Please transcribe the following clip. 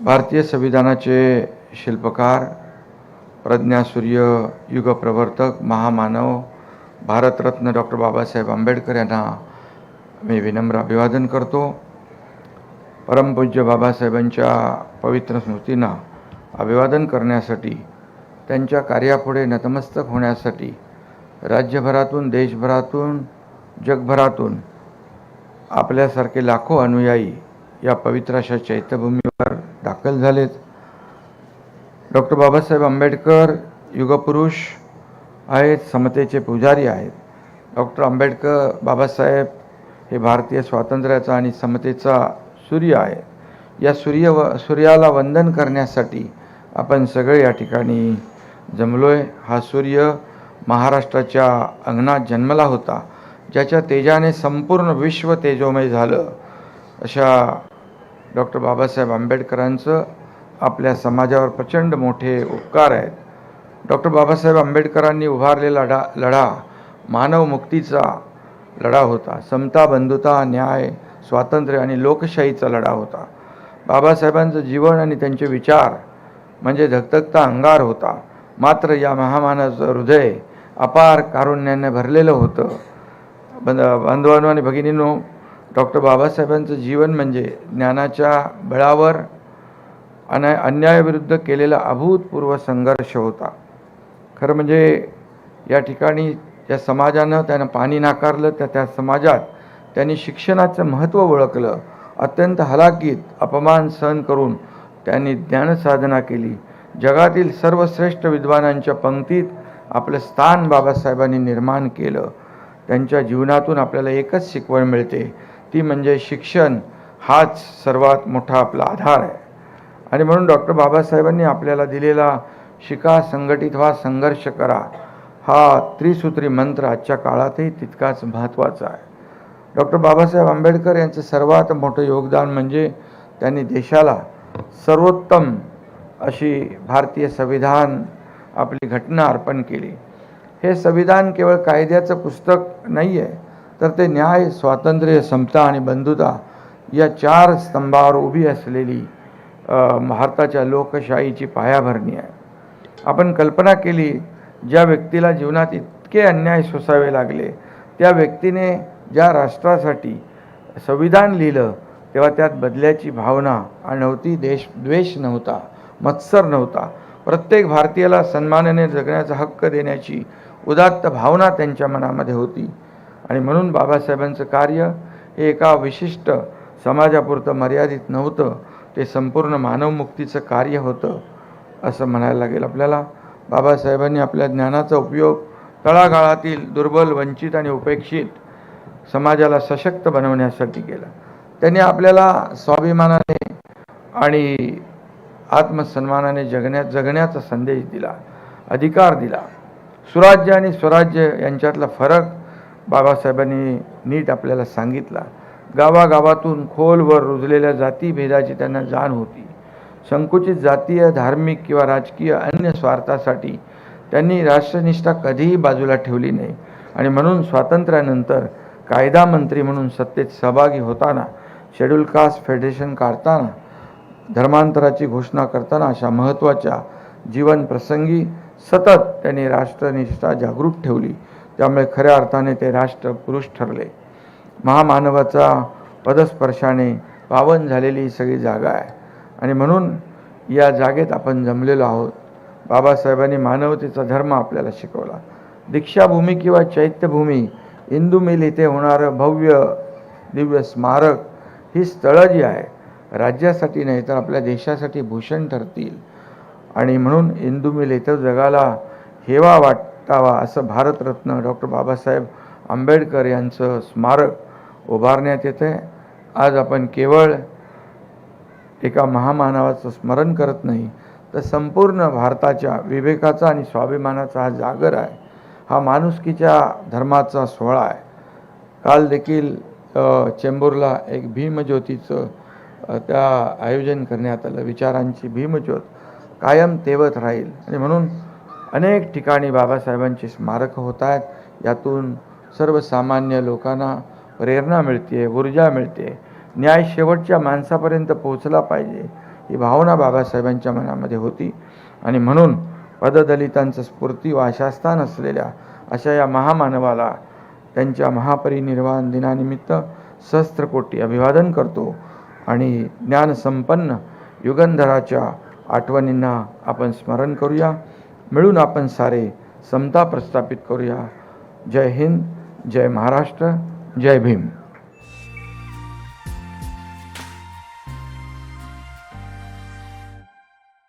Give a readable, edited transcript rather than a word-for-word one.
भारतीय संविधानाचे शिल्पकार, प्रज्ञासूर्य, युगप्रवर्तक, महामानव, भारतरत्न डॉक्टर बाबासाहेब आंबेडकर यांना मी विनम्र अभिवादन करतो. परमपूज्य बाबासाहेबांच्या पवित्र स्मृतींना अभिवादन करण्यासाठी, त्यांच्या कार्यापुढे नतमस्तक होण्यासाठी राज्यभरातून, देशभरातून, जगभरातून आपल्यासारखे लाखो अनुयायी या पवित्र अशा चैत्यभूमीवर दाखल झालेत. डॉक्टर बाबासाहेब आंबेडकर युगपुरुष आहेत, समतेचे पुजारी आहेत. डॉक्टर आंबेडकर बाबासाहेब हे भारतीय स्वातंत्र्याचा आणि समतेचा सूर्य आहे. या सूर्याला वंदन करण्यासाठी आपण सगळे या ठिकाणी जमलोय. हा सूर्य महाराष्ट्राच्या अंगणात जन्मला होता, ज्याच्या तेजाने संपूर्ण विश्व तेजोमय झालं. अशा डॉक्टर बाबासाहेब आंबेडकरांचं आपल्या समाजावर प्रचंड मोठे उपकार आहेत. डॉक्टर बाबासाहेब आंबेडकरांनी उभारलेला लढा मानव मुक्तीचा लढा होता. समता, बंधुता, न्याय, स्वातंत्र्य आणि लोकशाहीचा लढा होता. बाबासाहेबांचं जीवन आणि त्यांचे विचार म्हणजे धगधगता अंगार होता. मात्र या महामानवाचं हृदय अपार कारुण्याने भरलेलं होतं. बांधवांनो आणि भगिनींनो, डॉक्टर बाबासाहेबांचं जीवन म्हणजे ज्ञानाच्या बळावर अन्यायाविरुद्ध केलेला अभूतपूर्व संघर्ष होता. खरं म्हणजे या ठिकाणी ज्या समाजानं त्यांना पाणी नाकारलं, त्या समाजात त्यांनी शिक्षणाचं महत्त्व ओळखलं. अत्यंत हलाखीत अपमान सहन करून त्यांनी ज्ञानसाधना केली. जगातील सर्वश्रेष्ठ विद्वानांच्या पंक्तीत आपलं स्थान बाबासाहेबांनी निर्माण केलं. त्यांच्या जीवनातून आपल्याला एकच शिकवण मिळते, ती म्हणजे शिक्षण हाच सर्वात मोठा आपला आधार आहे. आणि म्हणून डॉक्टर बाबासाहेबांनी आपल्याला दिलेला शिका, संघटित व्हा, संघर्ष करा हा त्रिसूत्री मंत्र आजच्या काळातही तितकाच महत्त्वाचा आहे. डॉक्टर बाबासाहेब आंबेडकर यांचं सर्वात मोठं योगदान म्हणजे त्यांनी देशाला सर्वोत्तम अशी भारतीय संविधान, आपली घटना अर्पण केली. हे संविधान केवळ कायद्याचं पुस्तक नाही आहे, तर ते न्याय, स्वातंत्र्य, समता आणि बंधुता या 4 स्तंभावर उभी असलेली भारताच्या लोकशाहीची पायाभरणी आहे. आपण कल्पना केली, ज्या व्यक्तीला जीवनात इतके अन्याय सोसावे लागले, त्या व्यक्तीने ज्या राष्ट्रासाठी संविधान लिहिलं, तेव्हा त्यात बदल्याची भावना नव्हती, द्वेष नव्हता, मत्सर नव्हता. प्रत्येक भारतीयाला सन्मानाने जगण्याचा हक्क देण्याची उदात्त भावना त्यांच्या मनामध्ये होती. आणि म्हणून बाबासाहेबांचं कार्य हे एका विशिष्ट समाजापुरतं मर्यादित नव्हतं, ते संपूर्ण मानवमुक्तीचं कार्य होतं असं म्हणायला लागेल आपल्याला. बाबासाहेबांनी आपल्या ज्ञानाचा उपयोग तळागाळातील दुर्बल, वंचित आणि उपेक्षित समाजाला सशक्त बनवण्यासाठी केला. त्यांनी आपल्याला स्वाभिमानाने आणि आत्मसन्मानाने जगण्याचा संदेश दिला, अधिकार दिला. सुराज्य आणि स्वराज्य यांच्यातला फरक बाबासाहेबांनी नीट आपल्याला सांगितला. गावागावातून खोलवर रुजलेल्या जातीभेदाची त्यांना जाण होती. संकुचित जातीय, धार्मिक किंवा राजकीय अन्य स्वार्थासाठी त्यांनी राष्ट्रनिष्ठा कधीही बाजूला ठेवली नाही. आणि म्हणून स्वातंत्र्यानंतर कायदा मंत्री म्हणून सत्तेत सहभागी होताना, शेड्यूल कास्ट फेडरेशन काढताना, धर्मांतराची घोषणा करताना अशा महत्त्वाच्या जीवन प्रसंगी सतत त्यांनी राष्ट्रनिष्ठा जागृत ठेवली. त्यामुळे खऱ्या अर्थाने ते राष्ट्रपुरुष ठरले. महामानवाचा पदस्पर्शाने पावन झालेली ही सगळी जागा आहे. आणि म्हणून या जागेत आपण जमलेलो आहोत. बाबासाहेबांनी मानवतेचा धर्म आपल्याला शिकवला. दीक्षाभूमी किंवा चैत्यभूमी, इंदू मिल इथे होणारं भव्य दिव्य स्मारक ही स्थळं जी आहे, राज्यासाठी नाही तर आपल्या देशासाठी भूषण ठरतील. आणि म्हणून इंदू मिल इथं जगाला हेवा वाटावा असं भारतरत्न डॉक्टर बाबासाहेब आंबेडकर यांचं स्मारक उभारण्यात येतं आहे. आज आपण केवळ एका महामानवाचं स्मरण करत नाही, तर संपूर्ण भारताच्या विवेकाचा आणि स्वाभिमानाचा हा जागर आहे. हा माणुसकीच्या धर्माचा सोहळा आहे. काल देखील चेंबूरला एक भीमज्योतीचं त्या आयोजन करण्यात आलं. विचारांची भीमज्योत कायम तेवत राहील. आणि म्हणून अनेक ठिकाणी बाबासाहेबांची स्मारकं होत आहेत. यातून सर्वसामान्य लोकांना प्रेरणा मिळते, ऊर्जा मिळते. न्याय शेवटच्या माणसापर्यंत पोहोचला पाहिजे ही भावना बाबासाहेबांच्या मनामध्ये होती आणि म्हणून पददलितांचं स्फूर्ती व आशास्थान असलेल्या अशा या महामानवाला त्यांच्या महापरिनिर्वाण दिनानिमित्त सहस्त्रकोटी अभिवादन करतो आणि ज्ञानसंपन्न युगंधराच्या आठवणींना आपण स्मरण करूया. मिळून आपण सारे समता प्रस्थापित करूया. जय हिंद, जय महाराष्ट्र, जय भीम.